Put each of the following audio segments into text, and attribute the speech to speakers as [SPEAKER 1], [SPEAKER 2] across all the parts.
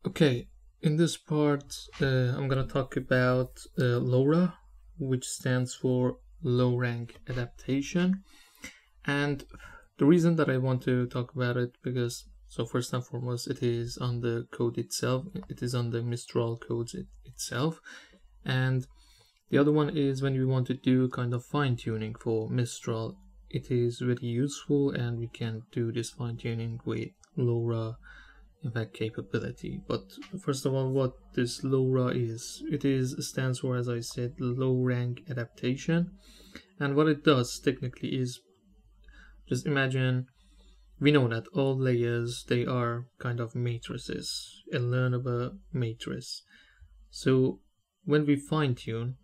[SPEAKER 1] Okay, in this part, I'm gonna talk about LoRA, which stands for low rank adaptation. And the reason that I want to talk about it, because first and foremost, it is on the code itself. It is on the Mistral codes itself. And the other one is when you want to do kind of fine tuning for Mistral, it is very useful, and we can do this fine tuning with LoRA capability. But first of all, what this LoRA is, stands for, as I said, low rank adaptation. And what it does technically is, just imagine, we know that all layers, they are kind of matrices, a learnable matrix. So when we fine tune,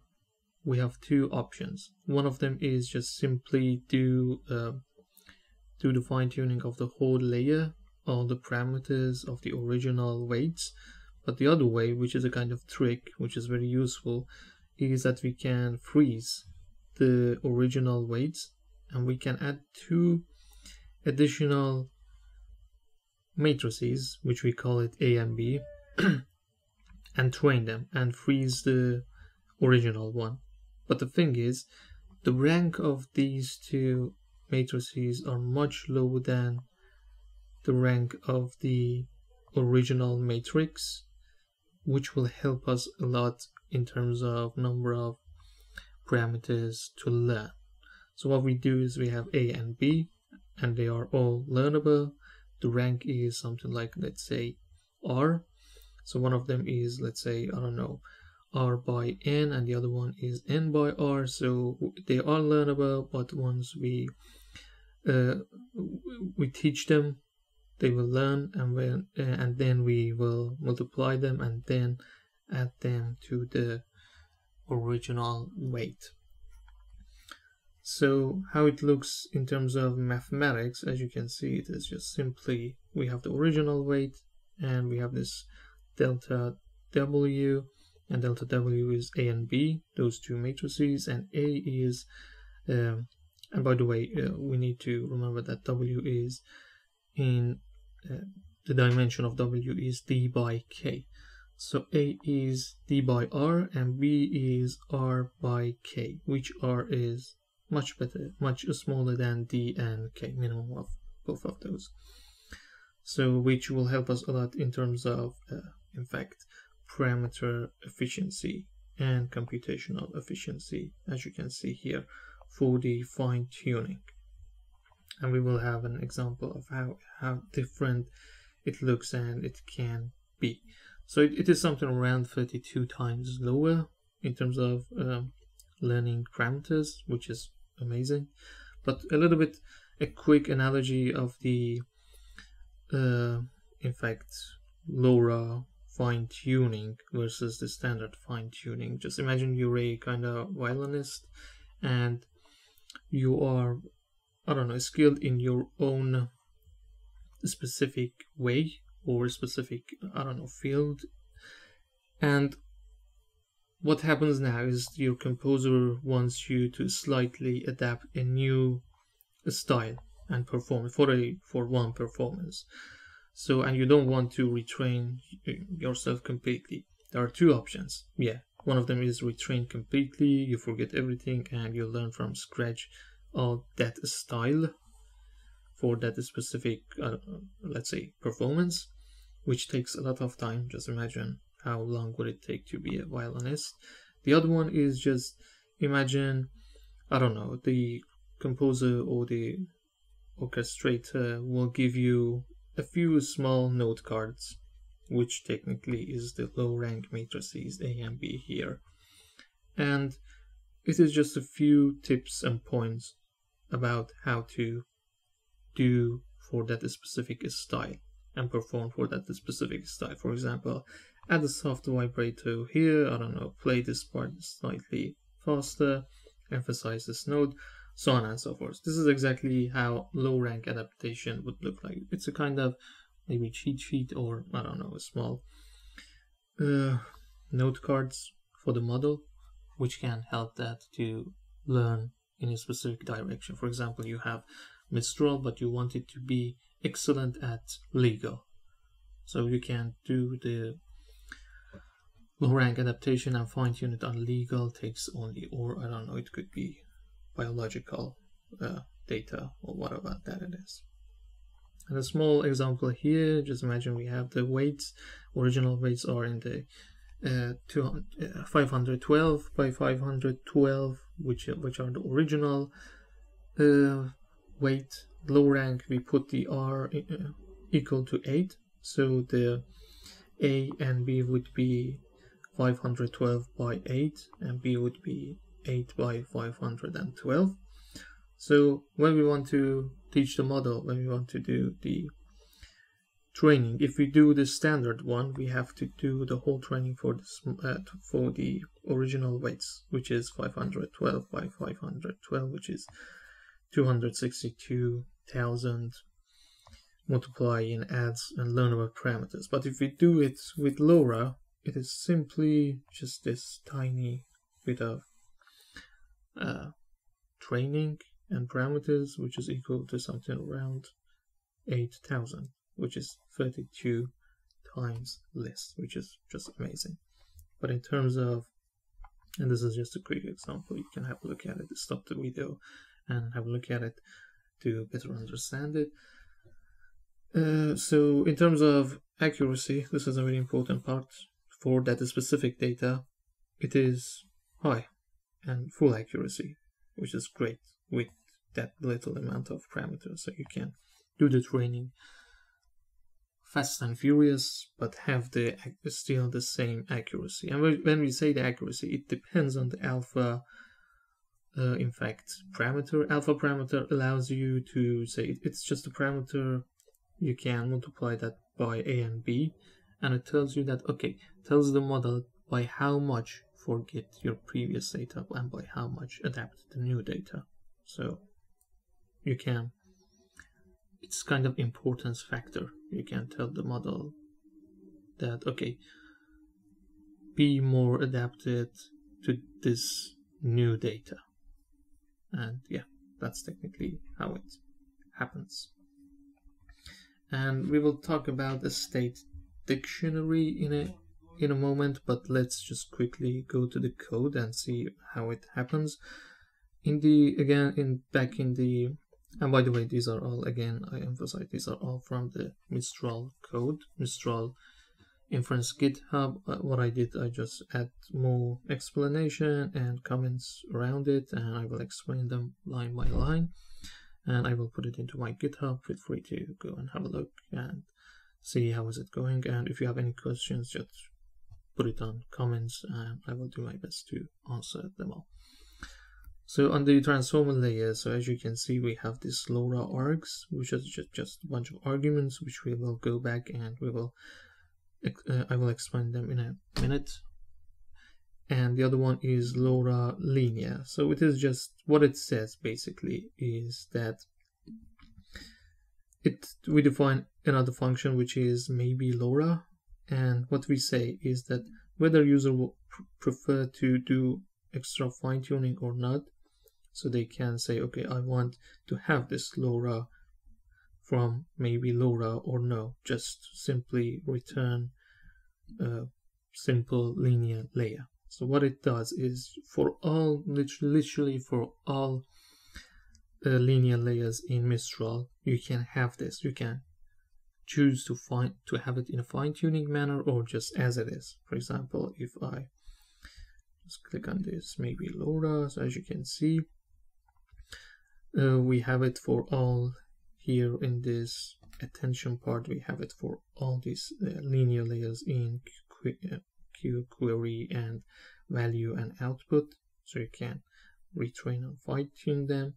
[SPEAKER 1] we have two options. One of them is just simply do the fine tuning of the whole layer, all the parameters of the original weights. But the other way, which is a kind of trick, which is very useful, is that we can freeze the original weights and we can add two additional matrices, which we call it A and B, and train them and freeze the original one. But the thing is, the rank of these two matrices are much lower than the rank of the original matrix, which will help us a lot in terms of number of parameters to learn. So what we do is we have A and B, and they are all learnable. The rank is something like, let's say, R. So one of them is, let's say, I don't know, R by N, and the other one is N by R. So they are learnable, but once we teach them, they will learn, and then we will multiply them and then add them to the original weight. So how it looks in terms of mathematics, as you can see, it is just simply, we have the original weight and we have this delta W, and delta W is A and B, those two matrices, and A is, and by the way, we need to remember that W is in the dimension of W is D by K. So A is D by R and B is R by K, which R is much better, much smaller than D and K, minimum of both of those. So which will help us a lot in terms of, in fact, parameter efficiency and computational efficiency, as you can see here, for the fine tuning. And we will have an example of how different it looks and it can be. So it is something around 32 times lower in terms of learning parameters, which is amazing. But a little bit, a quick analogy of the, in fact, LoRA fine tuning versus the standard fine tuning. Just imagine you're a kind of violinist and you are, I don't know, skilled in your own specific way or specific, I don't know, field. And what happens now is your composer wants you to slightly adapt a new style and perform for one performance. So, and you don't want to retrain yourself completely. There are two options. Yeah, one of them is retrain completely, you forget everything and you learn from scratch of that style for that specific, let's say, performance, which takes a lot of time. Just imagine how long would it take to be a violinist. The other one is just imagine, I don't know, the composer or the orchestrator will give you a few small note cards, which technically is the low rank matrices A and B here. And it is just a few tips and points about how to do for that specific style and perform for that specific style. For example, add a soft vibrato here, I don't know, play this part slightly faster, emphasize this note, so on and so forth. This is exactly how low rank adaptation would look like. It's a kind of maybe cheat sheet, or I don't know, a small note cards for the model, which can help that to learn in a specific direction. For example, you have Mistral, but you want it to be excellent at Lego. So you can do the low rank adaptation and fine tune it on legal text only, or I don't know, it could be biological data or whatever that it is. And a small example here, just imagine we have the weights. Original weights are in the 512 by 512, which are the original weight. Low rank, we put the R equal to 8, so the A and B would be 512 by 8, and B would be 8 by 512. So when we want to teach the model, when we want to do the training, if we do the standard one, we have to do the whole training for the original weights, which is 512 by 512, which is 262,000 multiplying adds and learnable parameters. But if we do it with LoRa, it is simply just this tiny bit of training and parameters, which is equal to something around 8,000, which is 32 times less, which is just amazing. But in terms of, and this is just a quick example, you can have a look at it, stop the video and have a look at it to better understand it. So in terms of accuracy, this is a very important part. For that specific data, it is high and full accuracy, which is great with that little amount of parameters. So you can do the training fast and furious, but have still the same accuracy. And when we say the accuracy, it depends on the alpha in fact parameter. Alpha parameter allows you to say it's just a parameter. You can multiply that by A and B, and it tells you that, okay, tells the model by how much forget your previous data and by how much adapt the new data. So you can, it's kind of importance factor. You can tell the model that, okay, be more adapted to this new data. And yeah, that's technically how it happens. And we will talk about the state dictionary in a moment, but let's just quickly go to the code and see how it happens. And by the way, these are all, again, I emphasize, these are all from the Mistral code, Mistral inference GitHub. What I did, I just add more explanation and comments around it, and I will explain them line by line, and I will put it into my GitHub. Feel free to go and have a look and see how is it going, and if you have any questions, just put it on comments and I will do my best to answer them all. So on the transformer layer, so as you can see, we have this LoRa args, which is just a bunch of arguments, which we will go back and I will explain them in a minute. And the other one is LoRa linear. So it is just what it says basically is that we define another function which is maybe LoRa, and what we say is that whether user will prefer to do extra fine-tuning or not. So they can say, okay, I want to have this LoRa from maybe LoRa, or no, just simply return a simple linear layer. So what it does is for all, literally for all linear layers in Mistral, you can have this. You can choose to have it in a fine-tuning manner or just as it is. For example, if I just click on this, maybe LoRa, so as you can see, we have it for all here in this attention part. We have it for all these linear layers in Q, query, and value and output. So you can retrain and fine-tune them,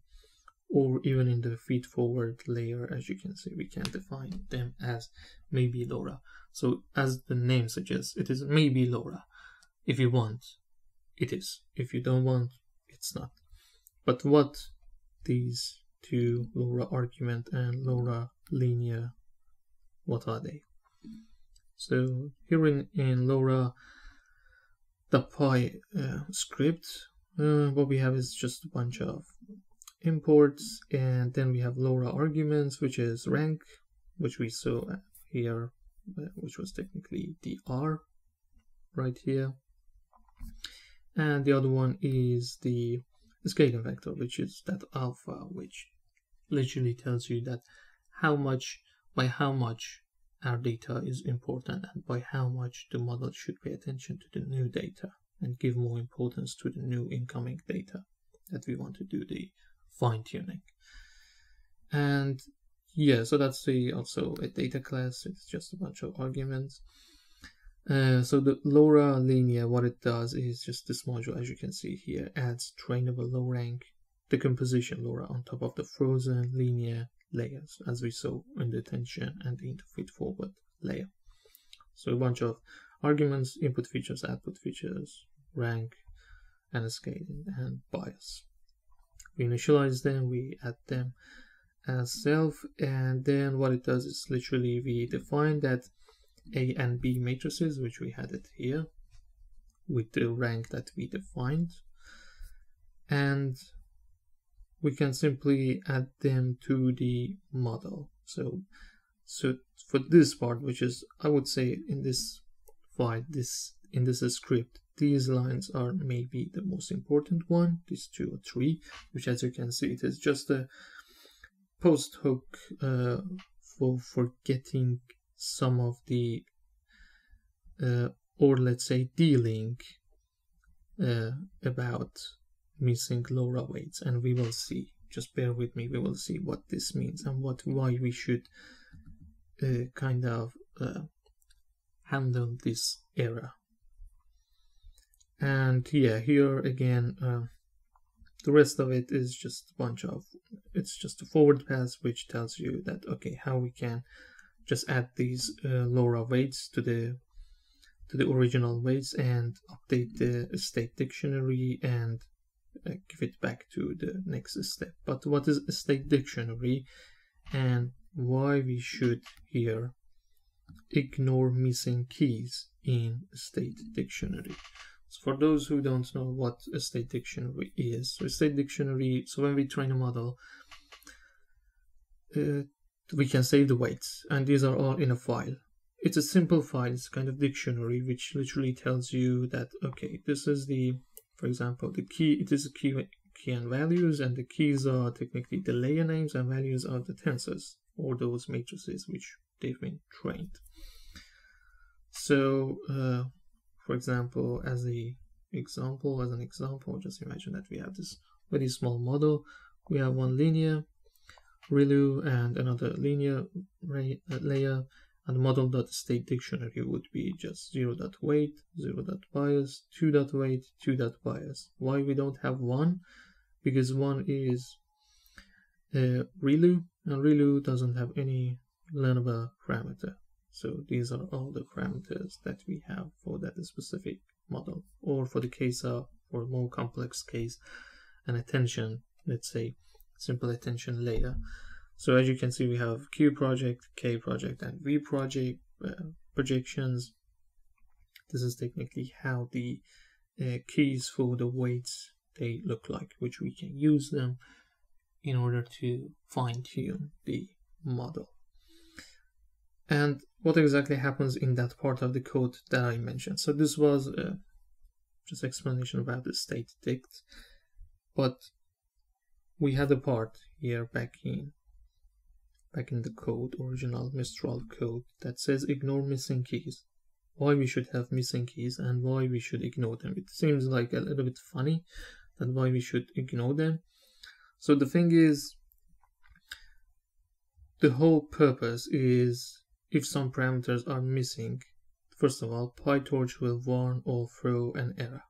[SPEAKER 1] or even in the feed-forward layer, as you can see, we can define them as maybe LoRa. So as the name suggests, it is maybe LoRa. If you want, it is. If you don't want, it's not. But what these two, LoRa argument and LoRa linear, what are they? So here in LoRa .py script, what we have is just a bunch of imports, and then we have LoRa arguments, which is rank, which we saw here which was technically the R right here. And the other one is the scaling vector, which is that alpha, which literally tells you that by how much our data is important, and by how much the model should pay attention to the new data and give more importance to the new incoming data that we want to do the fine-tuning. And yeah, so that's also a data class. It's just a bunch of arguments. So the LoRA linear, what it does is just this module, as you can see here, adds trainable low rank decomposition LoRA on top of the frozen linear layers, as we saw in the attention and the interfeed forward layer. So a bunch of arguments, input features, output features, rank, and scaling, and bias. We initialize them, we add them as self, and then what it does is literally we define that A and B matrices, which we had it here with the rank that we defined, and we can simply add them to the model. So for this part, which is, I would say, in this file, in this script, these lines are maybe the most important one, these 2 or 3, which, as you can see, it is just a post hook for getting some of the or let's say dealing about missing LoRa weights, and we will see, just bear with me, we will see what this means and why we should kind of handle this error. And yeah, here again, the rest of it is just a bunch of, it's just a forward pass which tells you that, okay, how we can just add these LoRa weights to the original weights and update the state dictionary and give it back to the next step. But what is a state dictionary and why we should here ignore missing keys in a state dictionary? So for those who don't know what a state dictionary is, so a state dictionary, so when we train a model, we can save the weights, and these are all in a file. It's a simple file, it's kind of dictionary which literally tells you that, okay, this is the, for example, the key, it is a key and values, and the keys are technically the layer names and values are the tensors, or those matrices which they've been trained. So, for example, as an example, just imagine that we have this very small model. We have one linear ReLU and another linear layer, and model.state dictionary would be just 0.weight, 0.bias, 2.weight, 2.bias. Why we don't have 1? Because 1 is ReLU, and ReLU doesn't have any learnable parameter. So these are all the parameters that we have for that specific model, or for the case of, for a more complex case, an attention, let's say simple attention layer. So as you can see, we have Q project, K project, and V project projections. This is technically how the keys for the weights they look like, which we can use them in order to fine-tune the model. And what exactly happens in that part of the code that I mentioned? So this was just explanation about the state dict, but we had a part here back in the code, original Mistral code, that says ignore missing keys. Why we should have missing keys and why we should ignore them. It seems like a little bit funny that why we should ignore them. So the thing is, the whole purpose is, if some parameters are missing, first of all, PyTorch will warn or throw an error.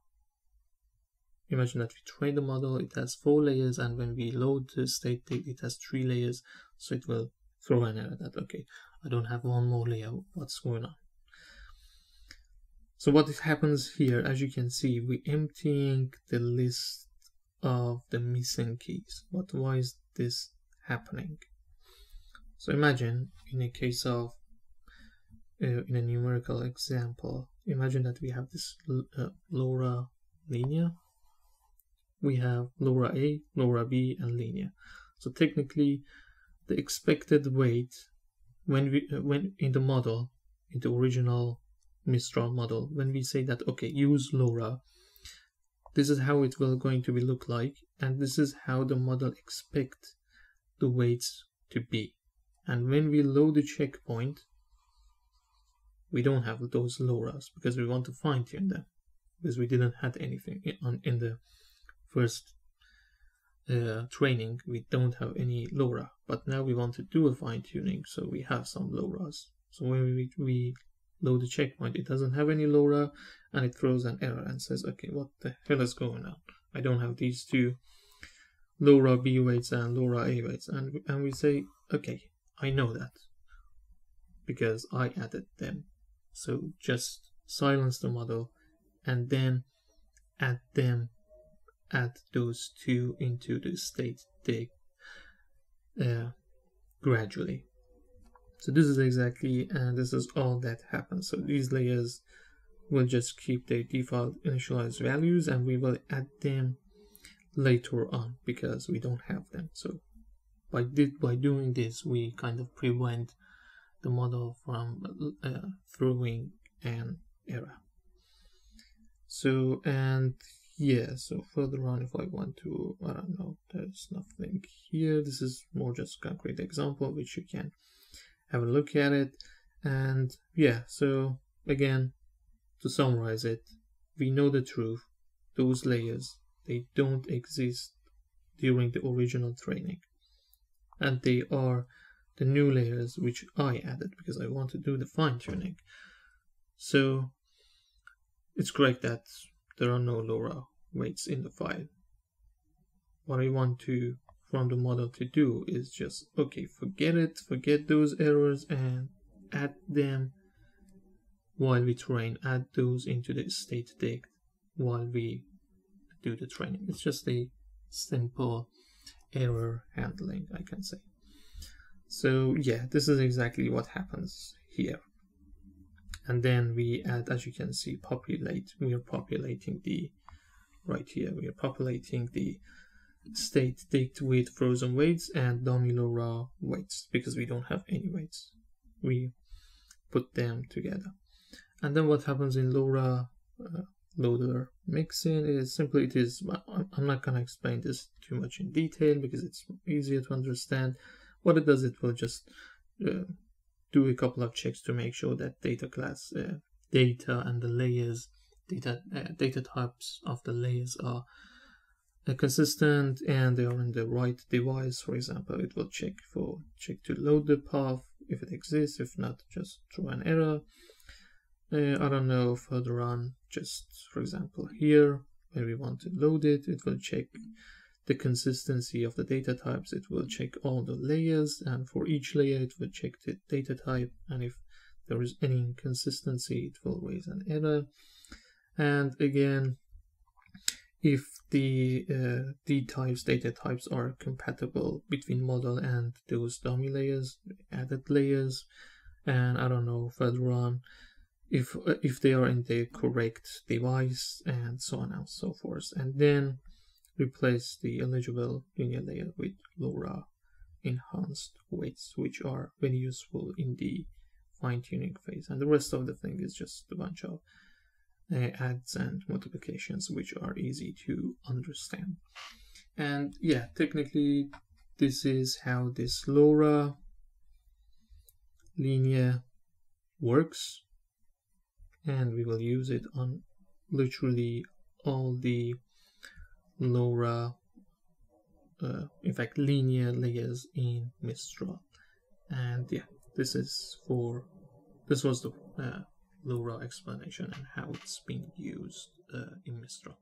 [SPEAKER 1] Imagine that we train the model, it has 4 layers, and when we load the state dict, it has 3 layers, so it will throw an error that, okay, I don't have one more layer, what's going on? So what happens here, as you can see, we're emptying the list of the missing keys. But why is this happening? So imagine, in a case of, in a numerical example, imagine that we have this LoRa linear. We have LoRa A, LoRa B, and linear. So technically, the expected weight when in the model in the original Mistral model, when we say that, okay, use LoRA, this is how it will going to be look like, and this is how the model expect the weights to be. And when we load the checkpoint, we don't have those LoRAs because we want to fine tune them, because we didn't have anything in the first training. We don't have any LoRA, but now we want to do a fine tuning, so we have some LoRAs. So when we load the checkpoint, it doesn't have any LoRA, and it throws an error and says, okay, what the hell is going on? I don't have these two LoRA B weights and LoRA A weights. And we say, okay, I know that because I added them. So just silence the model and then add those two into the state dict gradually. So this is exactly, and this is all that happens. So these layers will just keep their default initialized values, and we will add them later on because we don't have them. So by doing this, we kind of prevent the model from throwing an error. So, and yeah, so further on, if I want to, I don't know, there's nothing here. This is more just a concrete example, which you can have a look at it. And yeah, so again, to summarize it, we know the truth. Those layers, they don't exist during the original training, and they are the new layers which I added because I want to do the fine-tuning. So it's correct that there are no LoRA weights in the file. What I want to from the model to do is just, okay, forget those errors and add them while we train, add those into the state dict while we do the training. It's just a simple error handling, I can say. So yeah, this is exactly what happens here. And then we add, as you can see, we are populating the, right here, we are populating the state dict with frozen weights and dummy LoRA weights because we don't have any weights. We put them together. And then what happens in LoRA loader mixing is simply, I'm not going to explain this too much in detail because it's easier to understand. What it does, it will just do a couple of checks to make sure that data class data and the layers, data types of the layers are consistent and they are in the right device. For example, it will check to load the path if it exists. If not, just throw an error. I don't know, further on, just for example here, when we want to load it, it will check the consistency of the data types. It will check all the layers, and for each layer it will check the data type, and if there is any inconsistency, it will raise an error. And again, if the data types are compatible between model and those dummy layers, added layers, and I don't know, further on, if they are in the correct device, and so on and so forth. And then replace the eligible linear layer with LoRA enhanced weights, which are very useful in the fine-tuning phase. And the rest of the thing is just a bunch of adds and multiplications, which are easy to understand. And yeah, technically this is how this LoRA linear works, and we will use it on literally all the LoRA, in fact linear layers in Mistral. And yeah, this was the LoRA explanation and how it's being used in Mistral.